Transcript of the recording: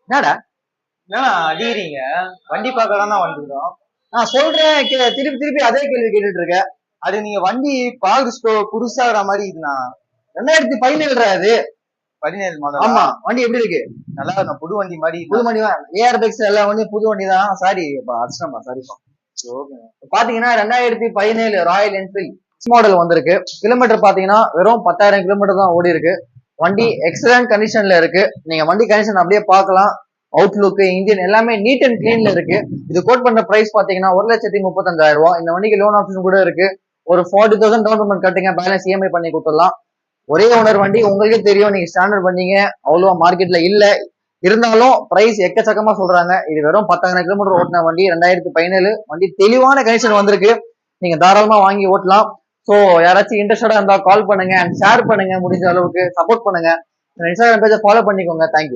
என்னடா என்னண்ணா அடிக்கிறீங்க? வண்டி பார்க்க தான் வந்துக்கிறோம். நான் சொல்றேன் திருப்பி திருப்பி அதே கேள்வி கேட்டுட்டு இருக்க. அது நீங்க வண்டி பாக்குற புதுசாகிற மாதிரி இதுண்ணா. 2017 அது. 17 மாடல். ஆமா, வண்டி எப்படி இருக்கு? நல்லா இருக்கும், புது வண்டி மாதிரி. புது வண்டி தான். ஏஆர் பைக்ஸ் எல்லா வண்டியும் புது வண்டி தான். சாரி அடிச்சிட்டா சாரிப்பா. பாத்தீங்கன்னா 2017 ராயல் என்ஃபீல்ட் மாடல் வந்திருக்கு. கிலோமீட்டர் பாத்தீங்கன்னா வெறும் 10,000 கிலோமீட்டர் தான் ஓடி இருக்கு. வண்டி எக்ஸலன்ட் கண்டிஷன்ல இருக்கு. நீங்க வண்டி கண்டிஷன் அப்படியே பார்க்கலாம். அவுட்லுக், இன்ஜின் எல்லாமே நீட் அண்ட் கிளீன்ல இருக்கு. இது கோட் பண்ண பிரைஸ் பாத்தீங்கன்னா 1,35,000 ரூபாய். இந்த வண்டிக்கு லோன் ஆப்ஷன் கூட இருக்கு. ஒரு 40,000 டவுன் பேமெண்ட் கட்டுங்க, பேலன்ஸ் இஎம்ஐ பண்ணி கொடுத்துடலாம். ஒரே ஓனர் வண்டி, உங்களுக்கே தெரியும். நீங்க ஸ்டாண்டர்ட் பண்ணீங்க, அவ்வளவா மார்க்கெட்ல இல்ல. இருந்தாலும் பிரைஸ் எக்கச்சக்கமா சொல்றாங்க. இது வெறும் 10,000 கிலோமீட்டர் ஓட்டின வண்டி, 2017 வண்டி. தெளிவான கண்டிஷன் வந்திருக்கு. நீங்க தாராளமா வாங்கி ஓட்டலாம். ஸோ யாராச்சும் இன்ட்ரெஸ்டடா இருந்தா கால் பண்ணுங்க அண்ட் ஷேர் பண்ணுங்க. முடிஞ்ச அளவுக்கு சப்போர்ட் பண்ணுங்க. இன்ஸ்டாகிராம் பேஜை ஃபாலோ பண்ணிக்கோங்க. தேங்க்யூ.